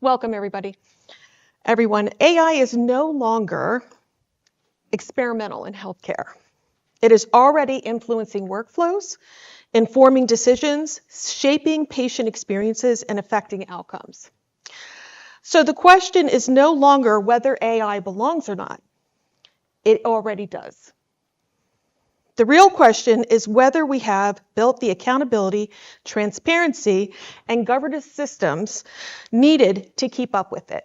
Welcome, everybody. Everyone, AI is no longer experimental in healthcare. It is already influencing workflows, informing decisions, shaping patient experiences, and affecting outcomes. So the question is no longer whether AI belongs or not. It already does. The real question is whether we have built the accountability, transparency, and governance systems needed to keep up with it.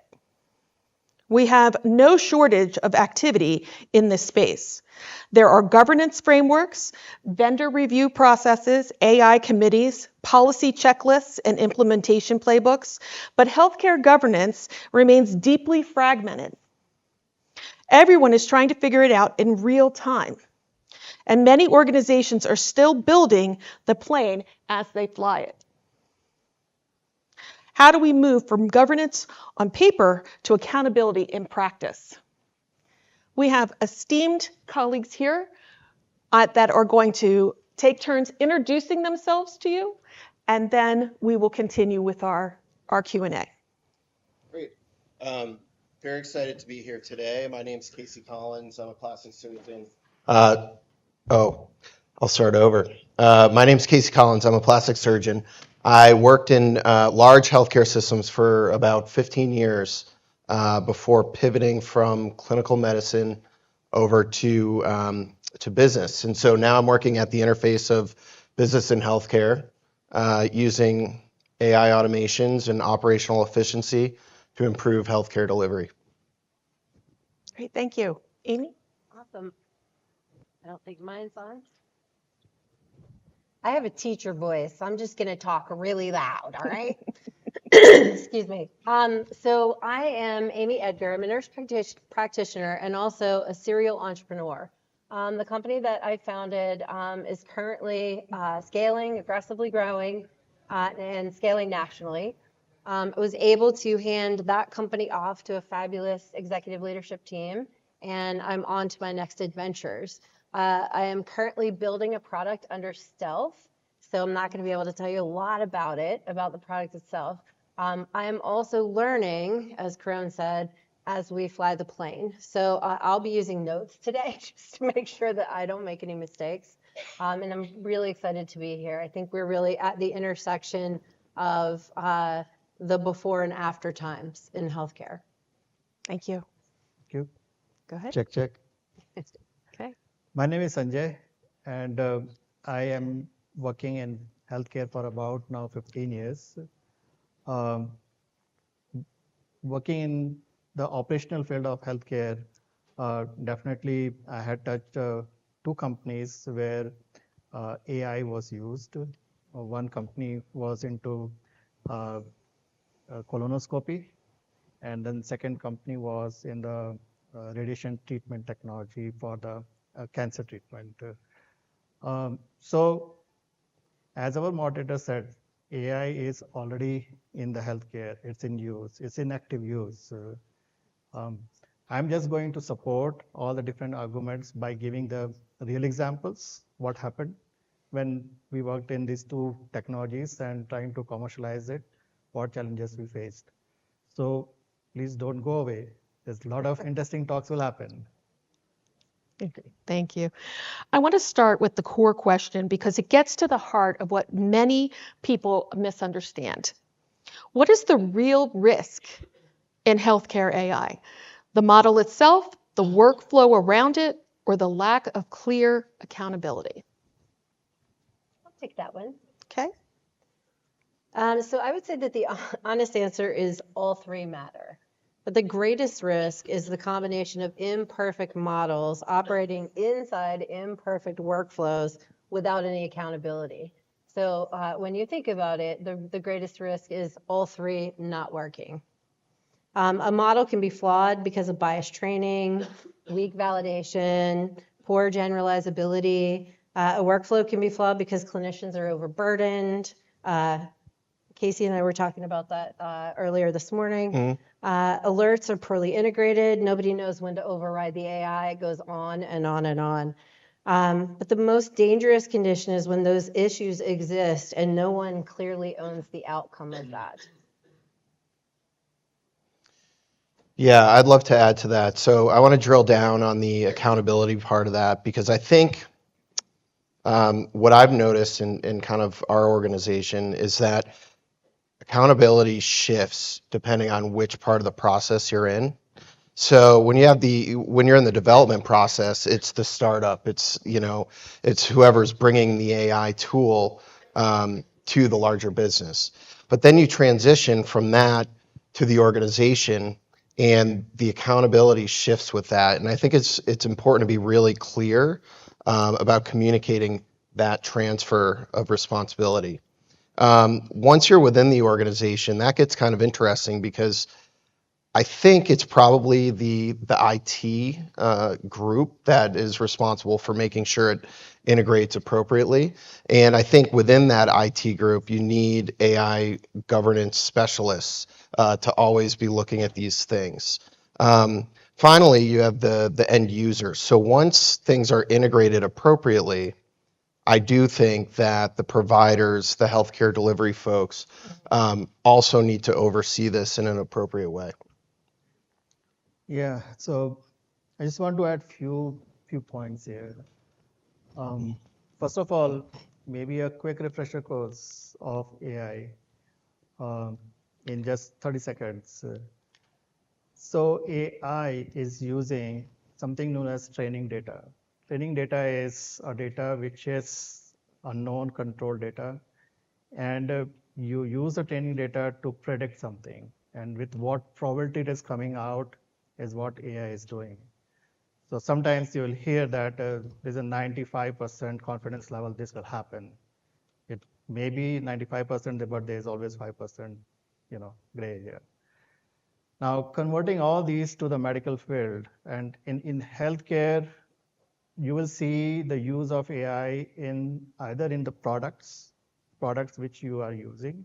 We have no shortage of activity in this space. There are governance frameworks, vendor review processes, AI committees, policy checklists, and implementation playbooks, but healthcare governance remains deeply fragmented. Everyone is trying to figure it out in real time, and many organizations are still building the plane as they fly it. How do we move from governance on paper to accountability in practice? We have esteemed colleagues here that are going to take turns introducing themselves to you, and then we will continue with our Q&A. Great. Very excited to be here today. My name is Casey Collins. I'm a plastic surgeon. I'll start over. My name is Casey Collins. I'm a plastic surgeon. I worked in large healthcare systems for about 15 years before pivoting from clinical medicine over to business. And so now I'm working at the interface of business and healthcare using AI automations and operational efficiency to improve healthcare delivery. Great, thank you. Amy? Awesome. I don't think mine's on. I have a teacher voice, so I'm just going to talk really loud, all right? Excuse me. So I am Amy Edgar. I'm a nurse practitioner and also a serial entrepreneur. The company that I founded is currently scaling, aggressively growing, and scaling nationally. I was able to hand that company off to a fabulous executive leadership team, and I'm on to my next adventures. I am currently building a product under stealth, so I'm not going to be able to tell you a lot about it, about the product itself. I am also learning, as Karan said, as we fly the plane. So I'll be using notes today just to make sure that I don't make any mistakes. And I'm really excited to be here. I think we're really at the intersection of the before and after times in healthcare. Thank you. Thank you. Go ahead. Check. Okay. My name is Sanjay, and I am working in healthcare for about now 15 years. Working in the operational field of healthcare, definitely I had touched two companies where AI was used. One company was into colonoscopy, and then second company was in the radiation treatment technology for the cancer treatment. So as our moderator said, AI is already in the healthcare. It's in use. It's in active use. I'm just going to support all the different arguments by giving the real examples, what happened when we worked in these two technologies and trying to commercialize it, what challenges we faced. So please don't go away. There's a lot of interesting talks will happen. Thank you. I want to start with the core question because it gets to the heart of what many people misunderstand. What is the real risk in healthcare AI? The model itself, the workflow around it, or the lack of clear accountability? I'll take that one. Okay. So I would say that the honest answer is all three matter. But the greatest risk is the combination of imperfect models operating inside imperfect workflows without any accountability. So when you think about it, the greatest risk is all three not working. A model can be flawed because of biased training, weak validation, poor generalizability. A workflow can be flawed because clinicians are overburdened. Casey and I were talking about that earlier this morning. Alerts are poorly integrated. Nobody knows when to override the AI. It goes on and on and on. But the most dangerous condition is when those issues exist and no one clearly owns the outcome of that. Yeah, I'd love to add to that. So I want to drill down on the accountability part of that because I think what I've noticed in kind of our organization is that accountability shifts depending on which part of the process you're in. So when you're in the development process, it's the startup. It's whoever's bringing the AI tool to the larger business. But then you transition from that to the organization, and the accountability shifts with that. And I think it's important to be really clear about communicating that transfer of responsibility. Once you're within the organization, that gets kind of interesting because I think it's probably the IT group that is responsible for making sure it integrates appropriately. And I think within that IT group, you need AI governance specialists to always be looking at these things. Finally, you have the end user. So once things are integrated appropriately, I do think that the providers, the healthcare delivery folks, also need to oversee this in an appropriate way. Yeah, so I just want to add few points here. Um, First of all, maybe a quick refresher course of AI in just 30 seconds. So AI is using something known as training data. Training data is a data which is unknown controlled data, and you use the training data to predict something. And with what probability it is coming out is what AI is doing. So sometimes you will hear that there's a 95% confidence level this will happen. It may be 95%, but there's always 5%, gray area. Now, converting all these to the medical field, and in healthcare, you will see the use of AI in either in the products which you are using,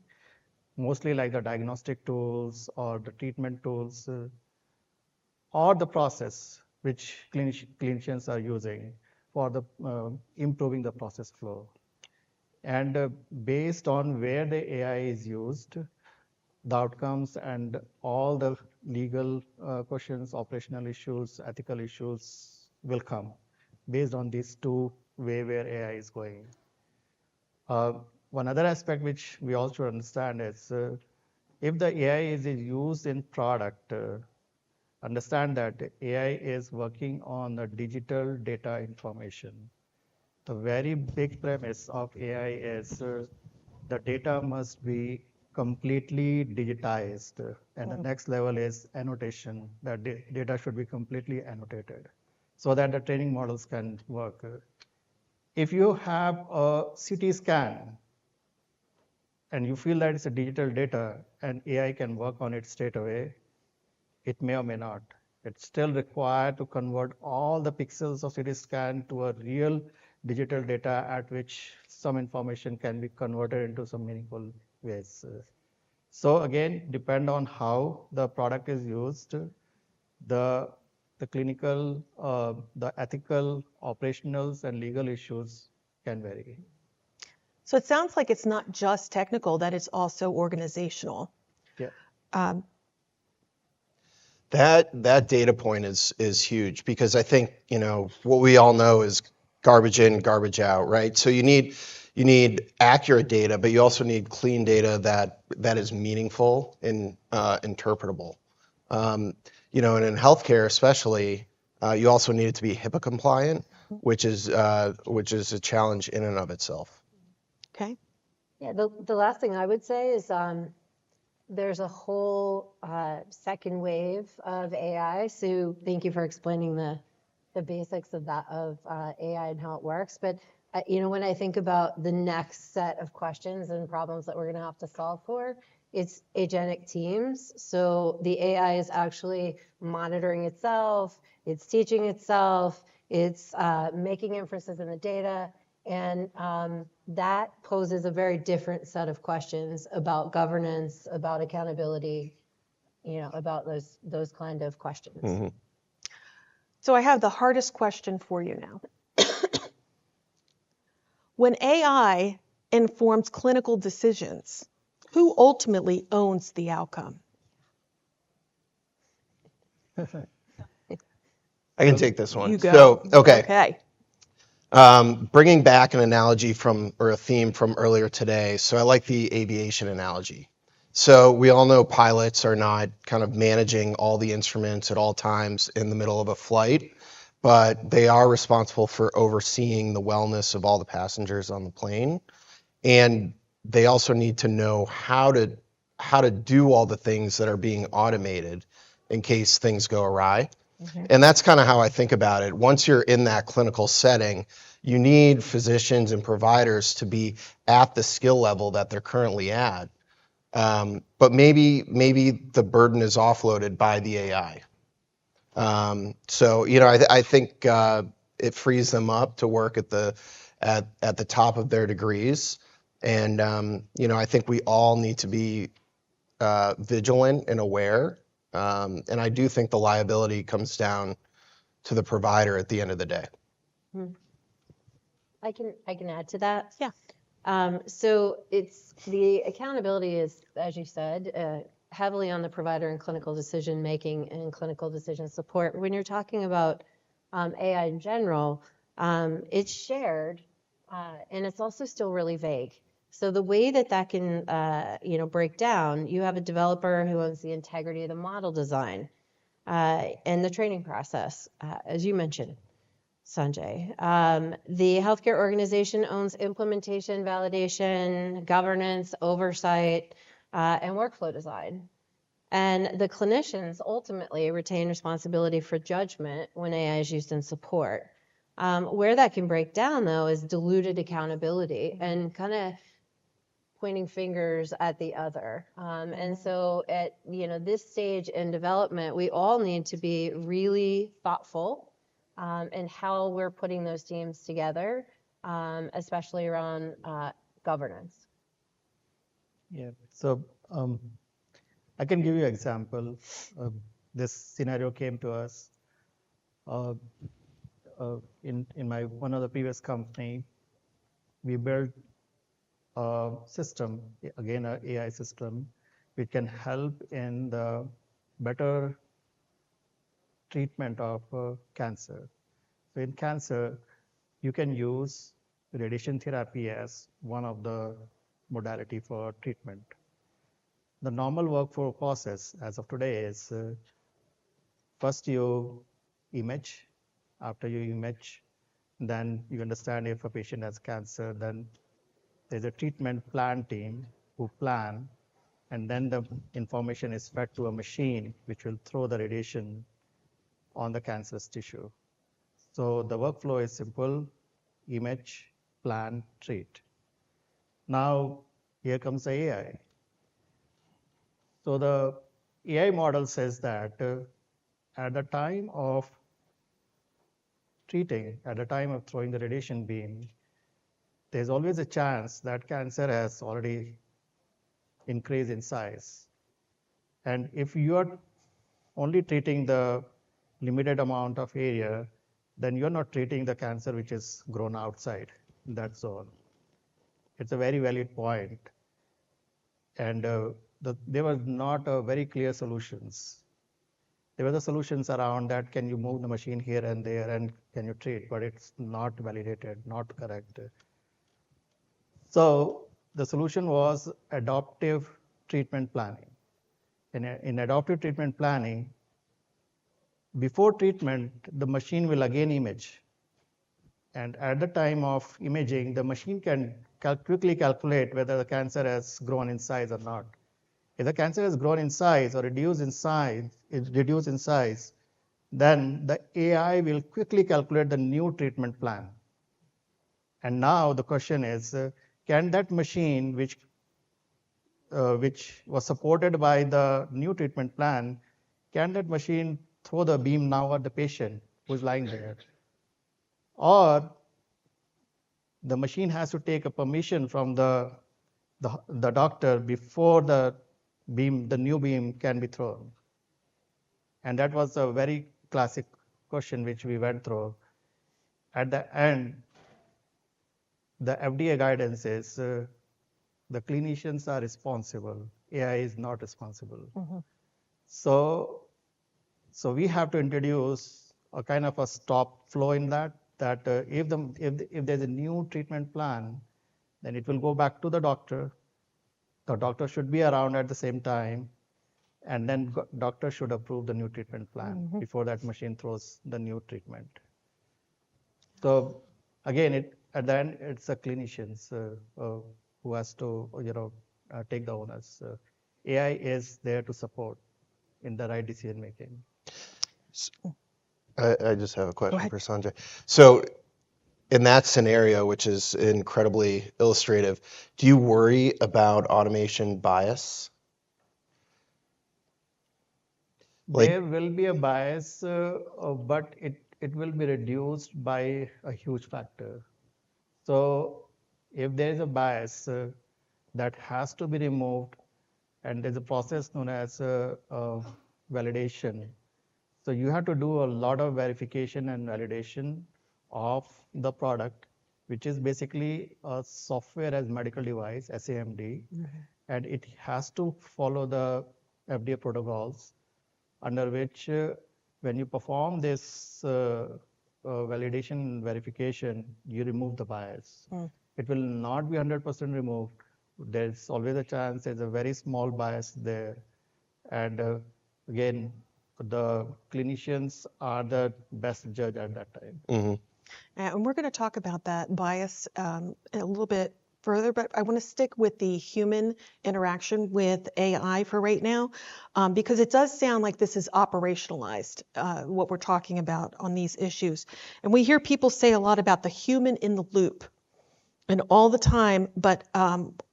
mostly like the diagnostic tools or the treatment tools, or the process which clinicians are using for the improving the process flow. And based on where the AI is used, the outcomes and all the legal questions, operational issues, ethical issues will come based on these two way where AI is going. Uh, One other aspect which we all should understand is if the AI is used in product, understand that AI is working on the digital data information. The very big premise of AI is the data must be completely digitized. And the next level is annotation. That data should be completely annotated so that the training models can work. If you have a CT scan and you feel that it's a digital data and AI can work on it straight away, it may or may not. It's still required to convert all the pixels of CT scan to a real digital data at which some information can be converted into some meaningful ways. So again, depend on how the product is used, the clinical, the ethical, operationals, and legal issues can vary. So it sounds like it's not just technical, that it's also organizational. Yeah. Um, That data point is huge because I think, what we all know is garbage in, garbage out, right? So you need accurate data, but you also need clean data that is meaningful and interpretable. And in healthcare especially, you also need it to be HIPAA compliant, which is a challenge in and of itself. okay. Yeah, the last thing I would say is there's a whole second wave of AI. So thank you for explaining the basics of that of AI and how it works. But when I think about the next set of questions and problems that we're going to have to solve for, it's agentic teams. So the AI is actually monitoring itself, it's teaching itself, it's making inferences in the data. And that poses a very different set of questions about governance, about accountability, about those kind of questions. Mm-hmm. So I have the hardest question for you now. When AI informs clinical decisions, who ultimately owns the outcome? I can take this one. You go. So, okay. Okay. Bringing back an analogy from, or a theme from earlier today. So I like the aviation analogy. So we all know pilots are not kind of managing all the instruments at all times in the middle of a flight, but they are responsible for overseeing the wellness of all the passengers on the plane. And they also need to know how to do all the things that are being automated in case things go awry. And that's kind of how I think about it. Once you're in that clinical setting, you need physicians and providers to be at the skill level that they're currently at. But maybe the burden is offloaded by the AI. So I think it frees them up to work at the top of their degrees, and I think we all need to be vigilant and aware. And I do think the liability comes down to the provider at the end of the day. I can add to that. Yeah. So it's the accountability is, as you said, heavily on the provider in clinical decision making and clinical decision support. When you're talking about AI in general, it's shared, and it's also still really vague. So the way that can break down, you have a developer who owns the integrity of the model design and the training process, as you mentioned, Sanjay. The healthcare organization owns implementation, validation, governance, oversight, and workflow design. And the clinicians ultimately retain responsibility for judgment when AI is used in support. Where that can break down, though, is diluted accountability and kind of pointing fingers at the other. And so at this stage in development, we all need to be really thoughtful in how we're putting those teams together, especially around governance. Yeah. So I can give you an example. This scenario came to us in my one of the previous company. We built a system, again, an AI system, which can help in the better treatment of cancer. So in cancer, you can use radiation therapy as one of the modality for treatment. The normal workflow process as of today is first you image. After you image, then you understand if a patient has cancer. Then there's a treatment plan team who plan, and then the information is fed to a machine which will throw the radiation on the cancerous tissue. So the workflow is simple: image, plan, treat. Now here comes the AI. So the AI model says that at the time of treating, at the time of throwing the radiation beam, there's always a chance that cancer has already increased in size. And if you are only treating the limited amount of area, then you're not treating the cancer which is grown outside that zone. It's a very valid point. And there were not very clear solutions. There were the solutions around that, can you move the machine here and there and can you treat, but it's not validated, not correct. So the solution was adaptive treatment planning. In adaptive treatment planning, before treatment, the machine will again image. And at the time of imaging, the machine can quickly calculate whether the cancer has grown in size or not. If the cancer has grown in size or reduced in size, then the AI will quickly calculate the new treatment plan. And now the question is, can that machine, which was supported by the new treatment plan, can that machine throw the beam now at the patient who's lying there? Or the machine has to take a permission from the doctor before the new beam can be thrown. And that was a very classic question which we went through. At the end, the FDA guidance is the clinicians are responsible. AI is not responsible. So So we have to introduce a kind of a stop flow in that if there's a new treatment plan, then it will go back to the doctor. The doctor should be around at the same time, and then doctor should approve the new treatment plan before that machine throws the new treatment. So again, at the end, it's the clinicians who has to take the onus. AI is there to support in the right decision making. I just have a question ahead. for Sanjay. So in that scenario, which is incredibly illustrative, do you worry about automation bias? Like, There will be a bias, but it will be reduced by a huge factor. So if there is a bias that has to be removed, and there's a process known as validation. So you have to do a lot of verification and validation of the product, which is basically a software as medical device, SAMD, and it has to follow the FDA protocols under which when you perform this validation verification, you remove the bias. It will not be 100% removed. There's always a chance there's a very small bias there. And again, the clinicians are the best judge at that time. And we're going to talk about that bias a little bit further, but I want to stick with the human interaction with AI for right now, because it does sound like this is operationalized, what we're talking about on these issues. And we hear people say a lot about the human in the loop, and all the time, but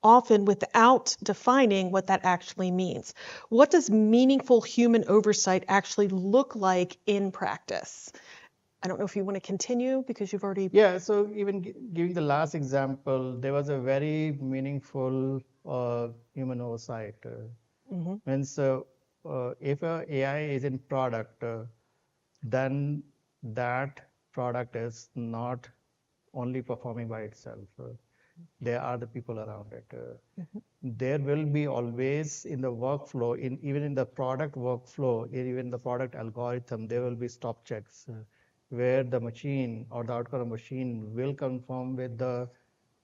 often without defining what that actually means. What does meaningful human oversight actually look like in practice? I don't know if you want to continue because you've already. Yeah, so even giving the last example, there was a very meaningful human oversight. Means if a AI is in product, then that product is not only performing by itself. There are the people around it. There will be always in the workflow, even in the product workflow, even the product algorithm, there will be stop checks where the machine or the outcome machine will confirm with the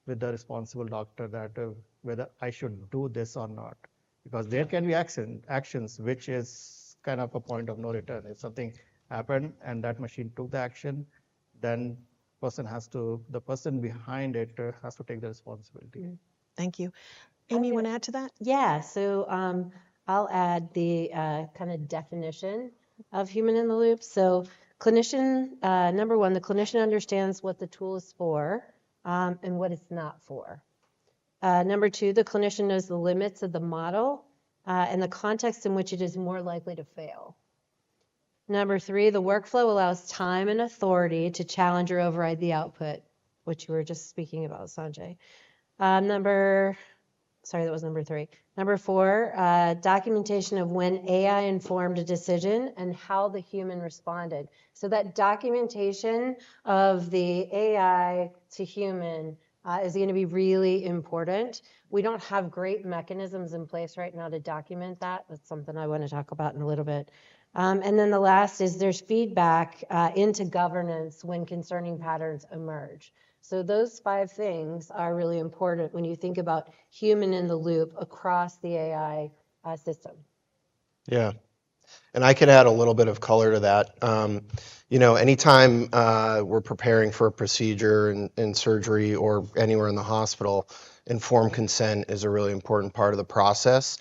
responsible doctor that whether I should do this or not. Because there can be actions which is kind of a point of no return. If something happened and that machine took the action, then the person behind it has to take the responsibility. Thank you. Amy, you want to add to that? Yeah, so I'll add the kind of definition of human in the loop. So clinician, number one, the clinician understands what the tool is for and what it's not for. Number two, the clinician knows the limits of the model and the context in which it is more likely to fail. Number three, the workflow allows time and authority to challenge or override the output, which you were just speaking about, Sanjay. Sorry, that was number three. Number four, documentation of when AI informed a decision and how the human responded. So that documentation of the AI to human is going to be really important. We don't have great mechanisms in place right now to document that. That's something I want to talk about in a little bit. And then the last is there's feedback into governance when concerning patterns emerge. So those 5 things are really important when you think about human in the loop across the AI system. yeah. And I could add a little bit of color to that. Anytime we're preparing for a procedure in surgery or anywhere in the hospital, informed consent is a really important part of the process.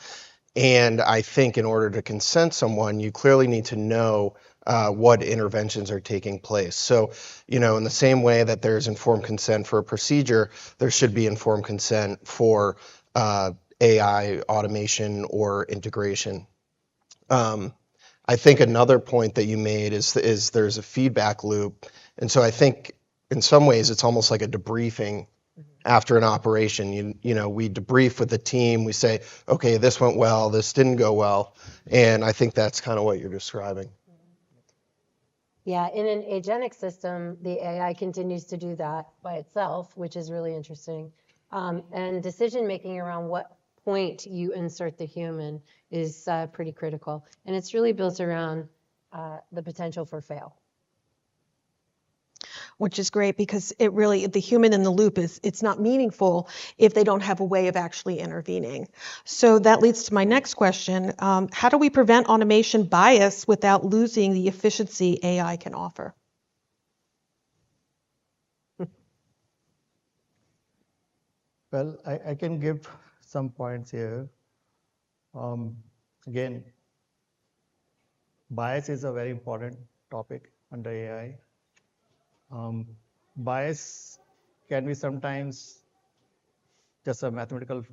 And I think in order to consent someone, you clearly need to know what interventions are taking place. So, in the same way that there's informed consent for a procedure, there should be informed consent for AI automation or integration. I think another point that you made is there's a feedback loop. And so I think in some ways it's almost like a debriefing after an operation. We debrief with the team. We say, okay, this went well, this didn't go well. And I think that's kind of what you're describing. Yeah, in an agentic system, the AI continues to do that by itself, which is really interesting. And decision making around what point you insert the human is pretty critical. And it's really built around the potential for fail. Which is great because it really, the human in the loop it's not meaningful if they don't have a way of actually intervening. So that leads to my next question. How do we prevent automation bias without losing the efficiency AI can offer? Well, I can give some points here. Again, bias is a very important topic under AI. Bias can be sometimes just a mathematical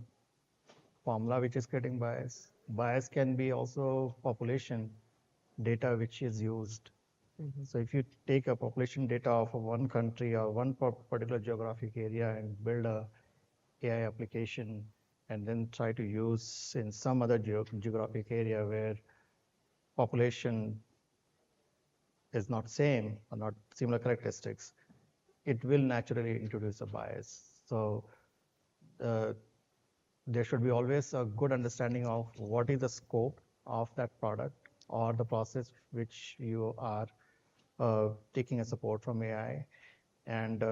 formula which is creating bias. Bias can be also population data which is used. So if you take a population data of one country or one particular geographic area and build a AI application and then try to use in some other geographic area where population is not same or not similar characteristics, it will naturally introduce a bias. So there should be always a good understanding of what is the scope of that product or the process which you are taking a support from AI, and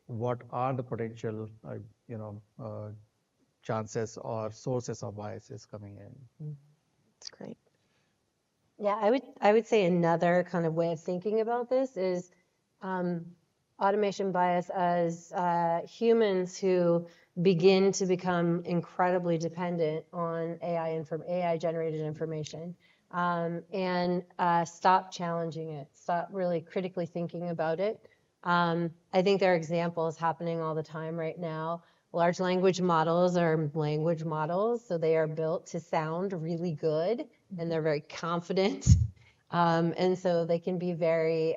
what are the potential chances or sources of biases coming in. That's great. Yeah, I would say another kind of way of thinking about this is automation bias as humans who begin to become incredibly dependent on AI generated information, and stop challenging it, stop really critically thinking about it. I think there are examples happening all the time right now. Large language models are language models, so they are built to sound really good, and they're very confident. And so they can be very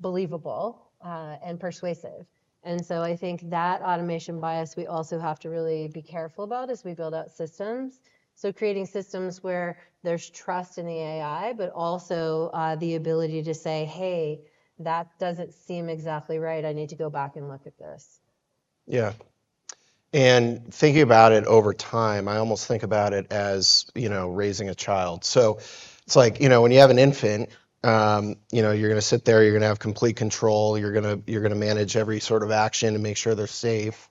believable and persuasive. And so I think that automation bias we also have to really be careful about as we build out systems. So creating systems where there's trust in the AI, but also the ability to say, hey, that doesn't seem exactly right. I need to go back and look at this. Yeah. And thinking about it over time, I almost think about it as, raising a child. So it's like, when you have an infant, you're going to sit there, you're going to have complete control, you're going to manage every sort of action and make sure they're safe.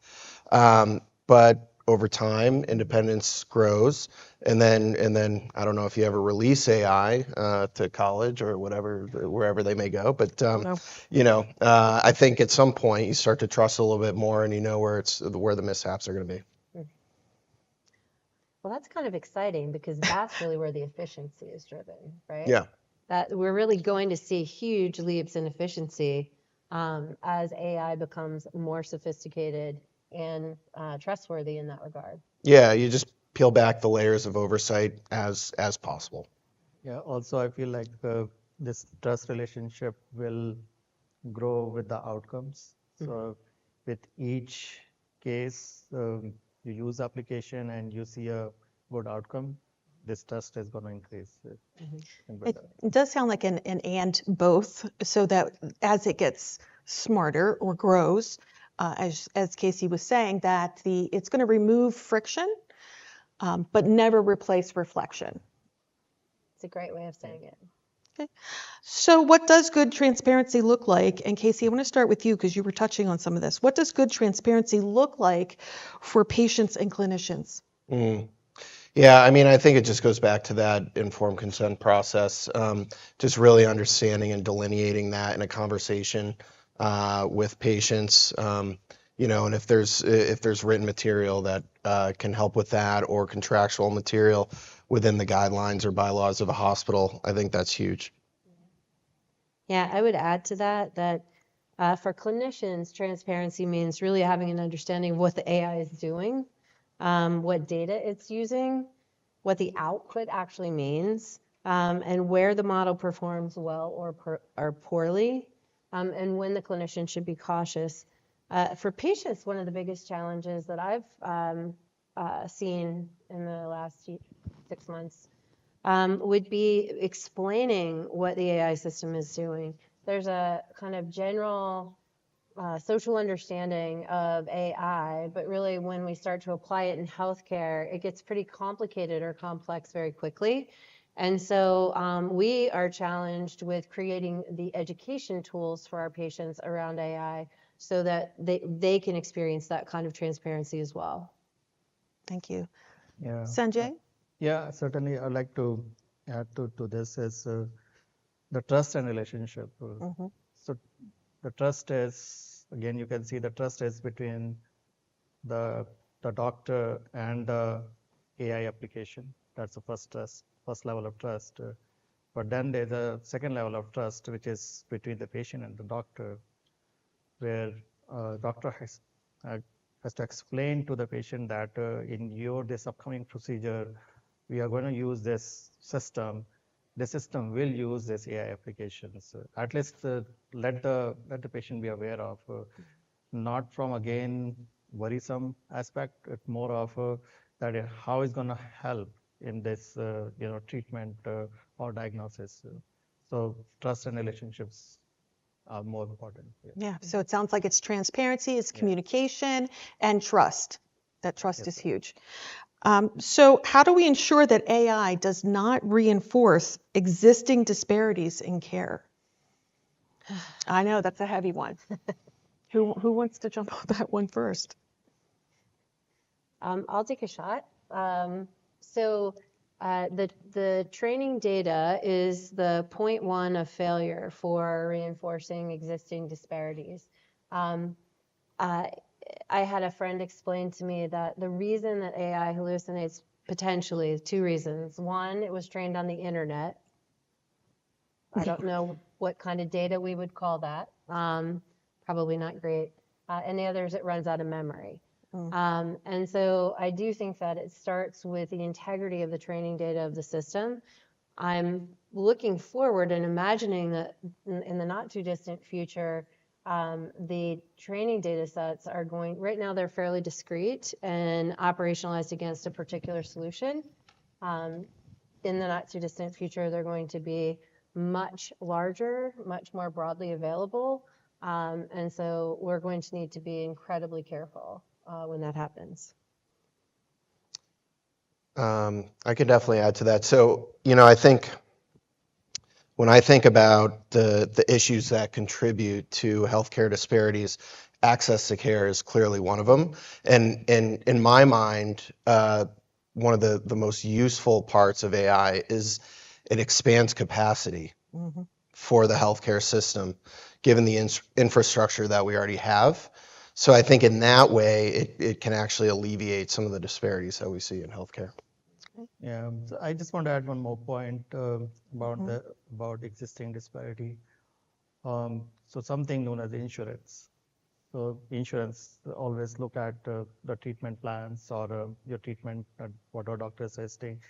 But over time, independence grows, and then I don't know if you ever release AI to college or whatever, wherever they may go, but No. I think at some point you start to trust a little bit more, and you know where the mishaps are going to be. Well, that's kind of exciting because that's really where the efficiency is driven, right? Yeah. That we're really going to see huge leaps in efficiency as AI becomes more sophisticated and trustworthy in that regard. Yeah, you just peel back the layers of oversight as possible. Yeah, also I feel like this trust relationship will grow with the outcomes. So with each case, you use application and you see a good outcome, this trust is going to increase. It does sound like an and both, so that as it gets smarter or grows, as Casey was saying, that it's going to remove friction, but never replace reflection. It's a great way of saying it. Okay. So what does good transparency look like? And Casey, I want to start with you because you were touching on some of this. What does good transparency look like for patients and clinicians? Yeah, I mean, I think it just goes back to that informed consent process, just really understanding and delineating that in a conversation with patients, and if there's written material that can help with that, or contractual material within the guidelines or bylaws of a hospital, I think that's huge. Yeah, I would add to that for clinicians, transparency means really having an understanding of what the AI is doing, what data it's using, what the output actually means, and where the model performs well or poorly, and when the clinician should be cautious. For patients, one of the biggest challenges that I've seen in the last 6 months would be explaining what the AI system is doing. There's a kind of general social understanding of AI, but really when we start to apply it in healthcare, it gets pretty complicated or complex very quickly. And so we are challenged with creating the education tools for our patients around AI so that they can experience that kind of transparency as well. Thank you. Yeah. Sanjay? Yeah, certainly I'd like to add to this is the trust and relationship. So the trust is, again, you can see the trust is between the doctor and the AI application. That's the first trust, first level of trust. But then there's a second level of trust, which is between the patient and the doctor, where doctor uh, has to explain to the patient that in your this upcoming procedure, we are going to use this system. The system will use this AI applications. At least let the patient be aware of, not from again worrisome aspect, it's more of that how it's going to help in this treatment or diagnosis. So trust and relationships are more important. Yeah. Yeah, so it sounds like it's transparency, it's communication, and trust. That trust is huge. So how do we ensure that AI does not reinforce existing disparities in care? I know, that's a heavy one. Who wants to jump on that one first? I'll take a shot. So the training data is the point one of failure for reinforcing existing disparities. I had a friend explain to me that the reason that AI hallucinates potentially is two reasons. One, it was trained on the internet. I don't know what kind of data we would call that. Probably not great. And the other is it runs out of memory. And so I do think that it starts with the integrity of the training data of the system. I'm looking forward and imagining that in the not too distant future, the training data sets are going, right now they're fairly discrete and operationalized against a particular solution. In the not too distant future, they're going to be much larger, much more broadly available. And so we're going to need to be incredibly careful when that happens. I can definitely add to that. So, I think when I think about the issues that contribute to healthcare disparities, access to care is clearly one of them. And in my mind, one of the most useful parts of AI is it expands capacity for the healthcare system, given the infrastructure that we already have. So I think in that way, it can actually alleviate some of the disparities that we see in healthcare. Yeah, so I just want to add one more point about existing disparity. So something known as insurance. So insurance always look at the treatment plans or your treatment, what our doctor is suggesting.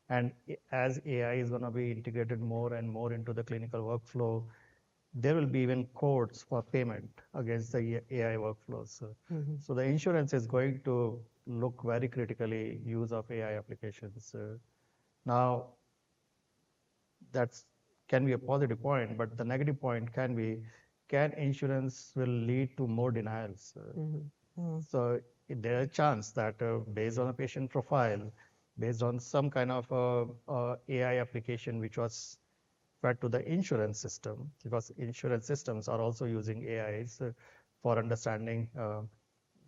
And as AI is going to be integrated more and more into the clinical workflow, there will be even codes for payment against the AI workflows. So the insurance is going to look very critically use of AI applications. Now, that can be a positive point, but the negative point can be, can insurance will lead to more denials? So there is a chance that based on a patient profile, based on some kind of AI application which was fed to the insurance system, because insurance systems are also using AIs for understanding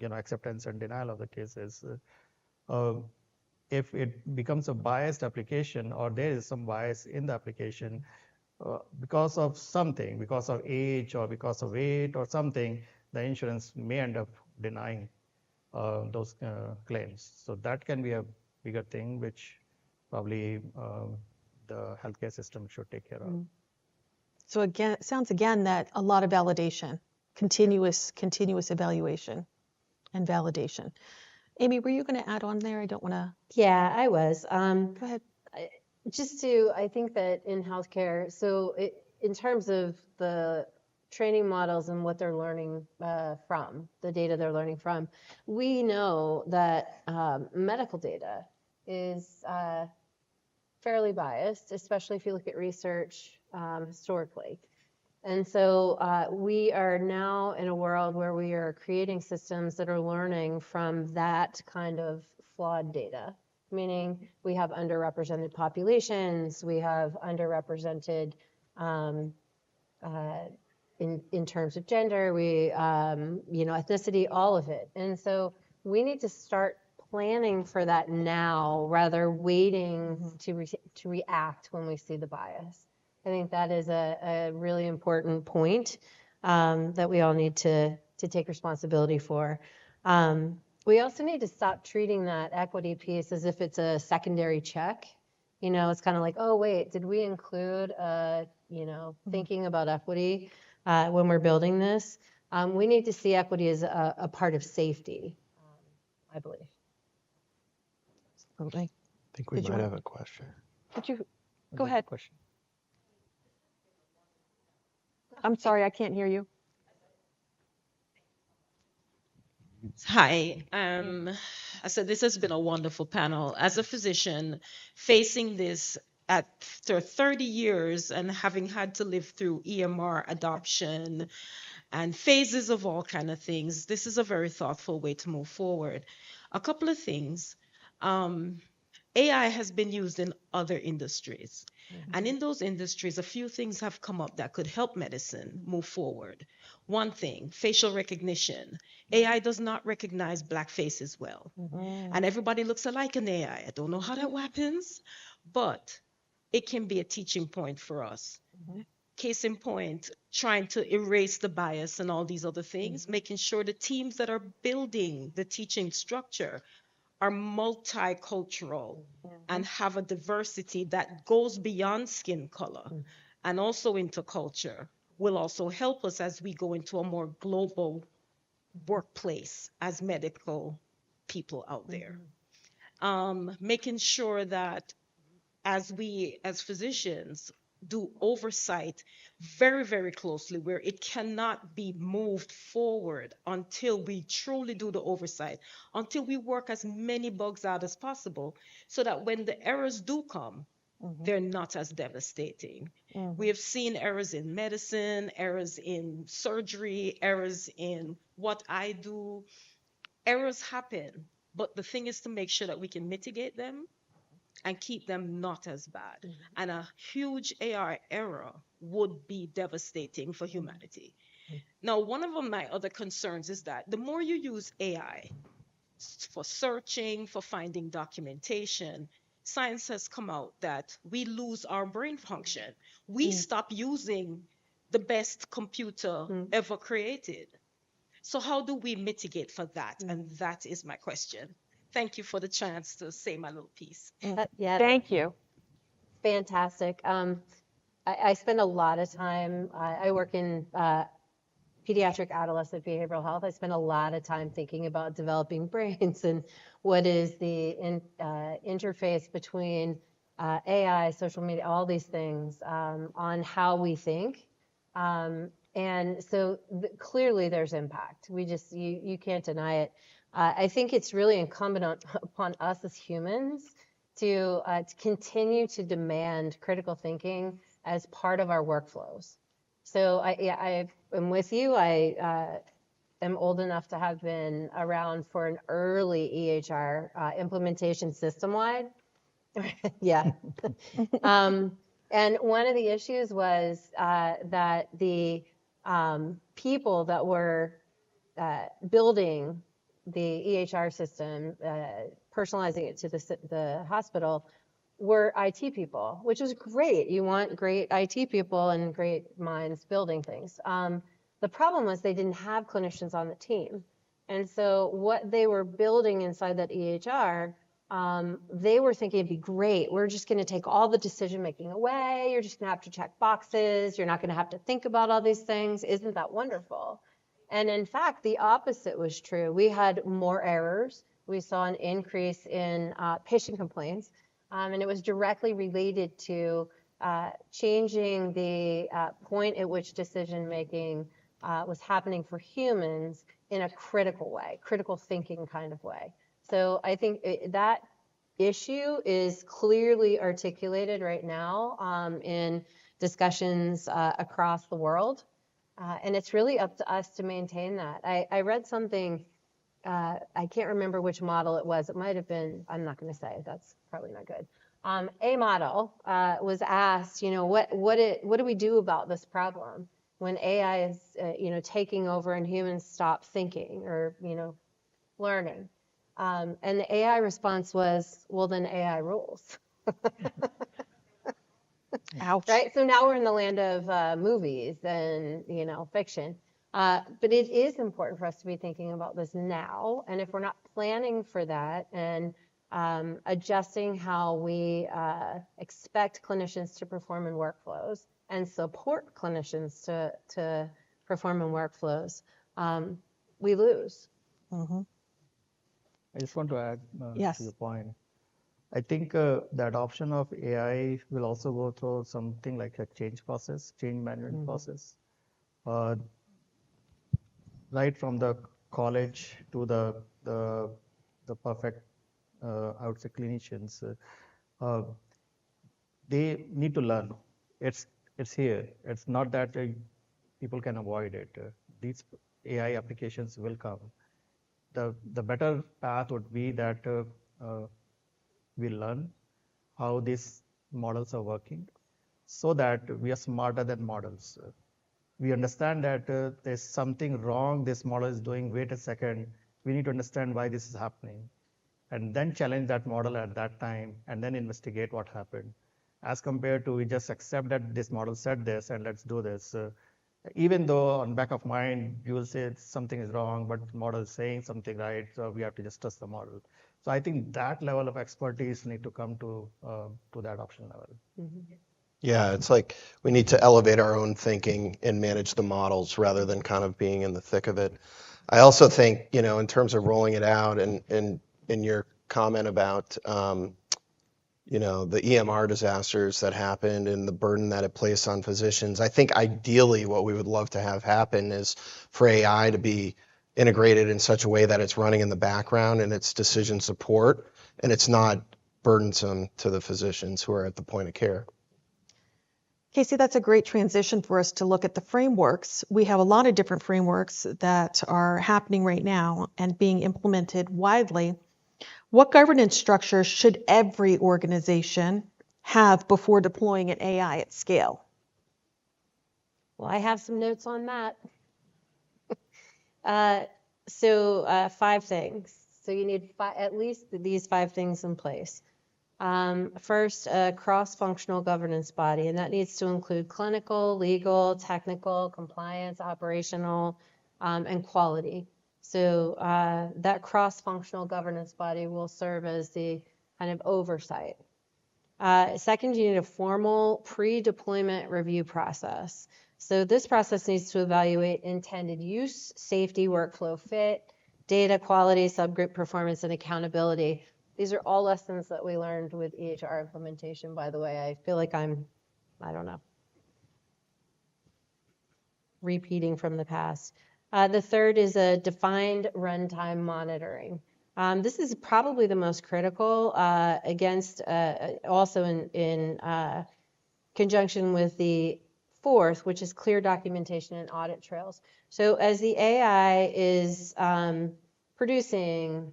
acceptance and denial of the cases. If it becomes a biased application or there is some bias in the application because of something, because of age or because of weight or something, the insurance may end up denying those claims. So that can be a bigger thing which probably the healthcare system should take care of. So again, it sounds again that a lot of validation, continuous evaluation and validation. Amy, were you going to add on there? I don't want to. Yeah, I was. Go ahead. I think that in healthcare, so in terms of the training models and what they're learning from, the data they're learning from, we know that medical data is fairly biased, especially if you look at research historically. And so we are now in a world where we are creating systems that are learning from that kind of flawed data. meaning we have underrepresented populations, we have underrepresented in terms of gender, ethnicity, all of it. And so we need to start planning for that now rather waiting to react when we see the bias. I think that is a really important point that we all need to take responsibility for. We also need to stop treating that equity piece as if it's a secondary check. It's kind of like, oh, wait, did we include, thinking about equity when we're building this? We need to see equity as a part of safety, I believe. Absolutely. I think we Did you might want- have a question. Did you, Another go ahead. Question. I'm sorry, I can't hear you. Hi. I said this has been a wonderful panel. As a physician, facing this after 30 years and having had to live through EMR adoption and phases of all kind of things, this is a very thoughtful way to move forward. A couple of things. AI has been used in other industries. And in those industries, a few things have come up that could help medicine move forward. One thing, facial recognition. AI does not recognize black faces well. And everybody looks alike in AI. I don't know how that happens, but it can be a teaching point for us. Case in point, trying to erase the bias and all these other things, making sure the teams that are building the teaching structure are multicultural and have a diversity that goes beyond skin color and also into culture will also help us as we go into a more global workplace as medical people out there. Making sure that as we, as physicians, do oversight very, very closely, where it cannot be moved forward until we truly do the oversight, until we work as many bugs out as possible, so that when the errors do come, they're not as devastating. We have seen errors in medicine, errors in surgery, errors in what I do. Errors happen, but the thing is to make sure that we can mitigate them and keep them not as bad. And a huge AI error would be devastating for humanity. Now, one of my other concerns is that the more you use AI for searching, for finding documentation, science has come out that we lose our brain function. We stop using the best computer ever created. So how do we mitigate for that? And that is my question. Thank you for the chance to say my little piece. Yeah, Thank you. fantastic. I spend a lot of time, I work in pediatric adolescent behavioral health. I spend a lot of time thinking about developing brains and what is the interface between AI, social media, all these things on how we think. And so clearly there's impact. You can't deny it. I think it's really incumbent upon us as humans to continue to demand critical thinking as part of our workflows. So I am with you. I am old enough to have been around for an early EHR implementation system-wide. Yeah. And one of the issues was that the people that were building the EHR system, personalizing it to the hospital, were IT people, which is great. You want great IT people and great minds building things. The problem was they didn't have clinicians on the team. And so what they were building inside that EHR, they were thinking it'd be great. We're just going to take all the decision making away. You're just going to have to check boxes. You're not going to have to think about all these things. Isn't that wonderful? And in fact, the opposite was true. We had more errors. We saw an increase in patient complaints. And it was directly related to changing the point at which decision making was happening for humans in a critical way, critical thinking kind of way. So I think that issue is clearly articulated right now in discussions across the world. And it's really up to us to maintain that. I read something I can't remember which model it was. It might have been, I'm not going to say, that's probably not good. A model was asked, what do we do about this problem when AI is, taking over and humans stop thinking or, learning? And the AI response was, well, then AI rules. Ouch. Right? So now we're in the land of movies and, fiction. But it is important for us to be thinking about this now. And if we're not planning for that and adjusting how we expect clinicians to perform in workflows and support clinicians to perform in workflows, we lose. Mhm. I just want to add Yes. to your point. I think the adoption of AI will also go through something like a change management process. Uh, right from the college to the perfect, I would say, clinicians, uh, they need to learn. It's it's here. It's not that people can avoid it. These AI applications will come. The better path would be that uh, we learn how these models are working, so that we are smarter than models. We understand that there's something wrong this model is doing. Wait a second, we need to understand why this is happening, and then challenge that model at that time, and then investigate what happened. As compared to we just accept that this model said this and let's do this. Even though on back of mind you will say something is wrong, but the model is saying something right, so we have to just trust the model. So I think that level of expertise need to come to the adoption level. Yeah, it's like we need to elevate our own thinking and manage the models rather than kind of being in the thick of it. I also think, in terms of rolling it out and in your comment about, the EMR disasters that happened and the burden that it placed on physicians, I think ideally what we would love to have happen is for AI to be integrated in such a way that it's running in the background and it's decision support and it's not burdensome to the physicians who are at the point of care. Casey, that's a great transition for us to look at the frameworks. We have a lot of different frameworks that are happening right now and being implemented widely. What governance structure should every organization have before deploying an AI at scale? Well, I have some notes on that. So 5 things. So you need at least these 5 things in place. First, a cross-functional governance body, and that needs to include clinical, legal, technical, compliance, operational, and quality. So that cross-functional governance body will serve as the kind of oversight. Second, you need a formal pre-deployment review process. So this process needs to evaluate intended use, safety, workflow fit, data quality, subgroup performance, and accountability. These are all lessons that we learned with EHR implementation, by the way. I feel like I don't know, repeating from the past. The third is a defined runtime monitoring. This is probably the most critical against also in conjunction with the fourth, which is clear documentation and audit trails. So as the AI is producing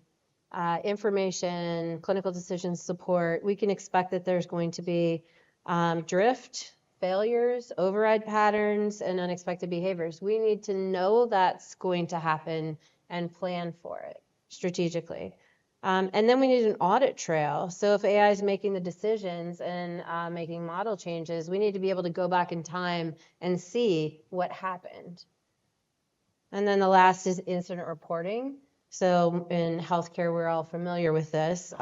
information, clinical decision support, we can expect that there's going to be drift, failures, override patterns, and unexpected behaviors. We need to know that's going to happen and plan for it strategically. And then we need an audit trail. So if AI is making the decisions and making model changes, we need to be able to go back in time and see what happened. And then the last is incident reporting. So in healthcare, we're all familiar with this.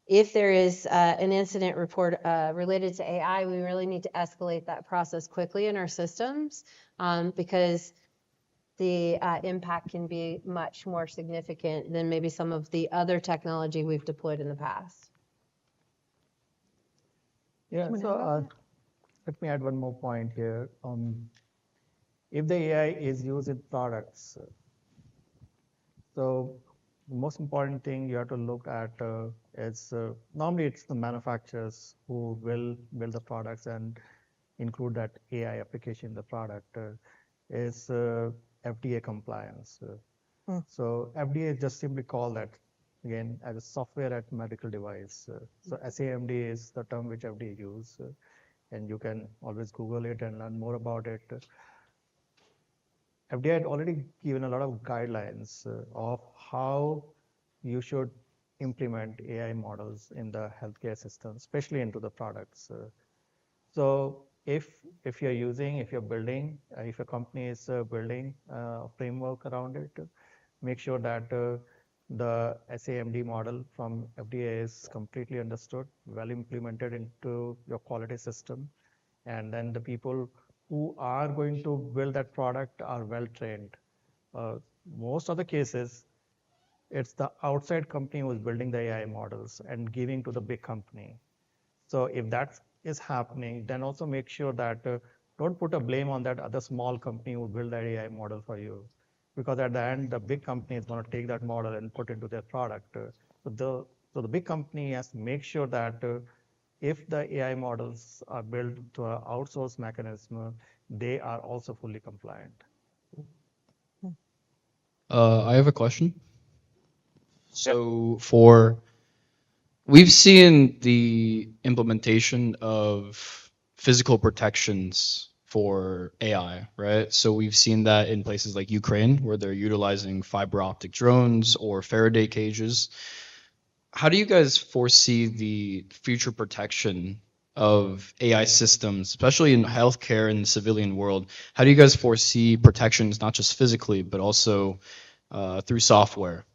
If there is an incident report related to AI, we really need to escalate that process quickly in our systems because the impact can be much more significant than maybe some of the other technology we've deployed in the past. Yeah, so let me add one more point here. If the AI is used in products, so the most important thing you have to look at is normally it's the manufacturers who will build the products and include that AI application in the product is FDA compliance. So FDA just simply call that again as a software at medical device. So SAMD is the term which FDA use, and you can always Google it and learn more about it. FDA had already given a lot of guidelines of how you should implement AI models in the healthcare system, especially into the products. So if you're building, if a company is building a framework around it, make sure that the SAMD model from FDA is completely understood, well implemented into your quality system, and then the people who are going to build that product are well trained. Most of the cases, it's the outside company who is building the AI models and giving to the big company. So if that is happening, then also make sure that don't put a blame on that other small company who build that AI model for you, because at the end the big company is going to take that model and put into their product. So the big company has to make sure that if the AI models are built to an outsourced mechanism, they are also fully compliant. I have a question. So we've seen the implementation of physical protections for AI, right? So we've seen that in places like Ukraine where they're utilizing fiber optic drones or Faraday cages. How do you guys foresee the future protection of AI systems, especially in healthcare and the civilian world? How do you guys foresee protections, not just physically, but also through software?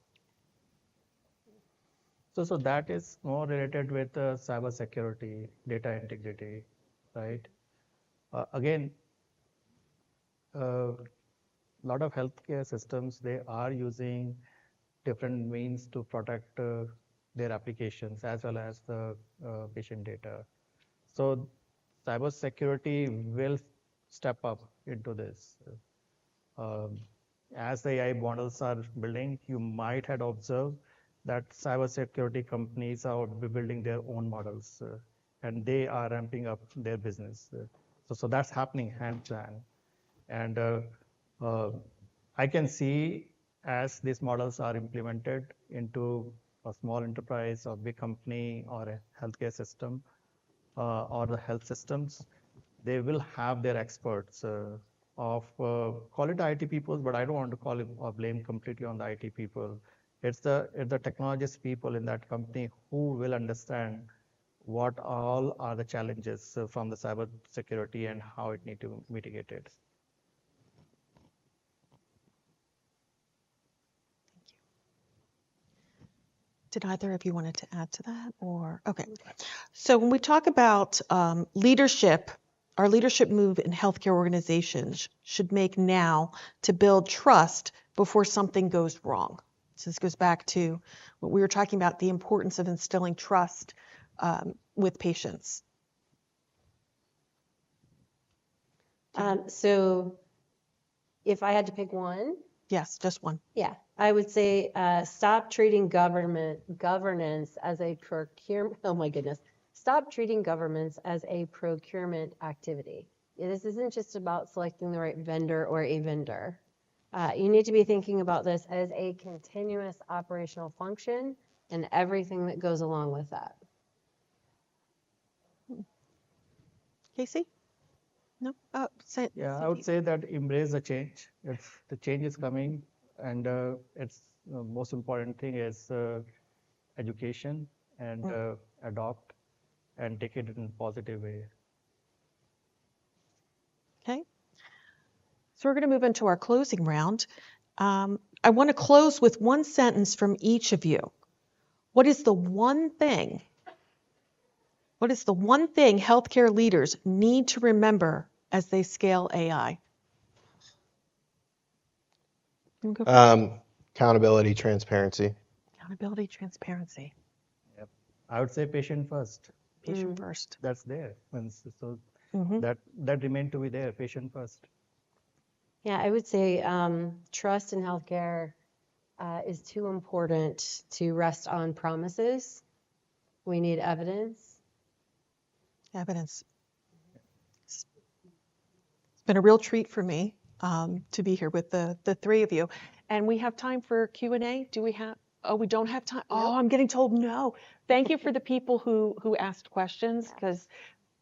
So that is more related with cyber security, data integrity, right? Again, a lot of healthcare systems, they are using different means to protect their applications as well as the patient data. So cybersecurity will step up into this. Um, as the AI models are building, you might have observed that cybersecurity companies are building their own models, and they are ramping up their business. So that's happening hand to hand. And uh, I can see as these models are implemented into a small enterprise or big company or a healthcare system or the health systems, they will have their experts call it IT people, but I don't want to call it or blame completely on the IT people. It's the technologist people in that company who will understand what all are the challenges from the cyber security and how it need to mitigate it. Did either of you wanted to add to that or, okay. So when we talk about leadership, our leadership move in healthcare organizations should make now to build trust before something goes wrong. So this goes back to what we were talking about, the importance of instilling trust with patients. So if I had to pick one, Yes, just one. yeah, I would say stop treating governance as a procurement. Oh my goodness. Stop treating governments as a procurement activity. This isn't just about selecting the right vendor or a vendor. You need to be thinking about this as a continuous operational function and everything that goes along with that. Casey? No? Yeah, I would say that embrace the change. The change is coming, and it's the most important thing is education and adopt and take it in a positive way. Okay. So we're going to move into our closing round. I want to close with one sentence from each of you. What is the one thing healthcare leaders need to remember as they scale AI? Accountability, transparency. Accountability, transparency, Yep. I would say patient first. patient first. That's there. So that remain to be there. Patient first. Yeah, I would say trust in healthcare is too important to rest on promises. We need evidence. Evidence. It's been a real treat for me to be here with the three of you. And we have time for Q&A. Do we have? Oh, we don't have time. Oh, I'm getting told no. Thank you for the people who asked questions, because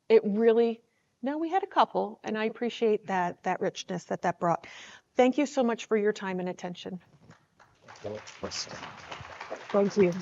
it really, no, we had a couple, and I appreciate that richness that brought. Thank you so much for your time and attention. Thank you.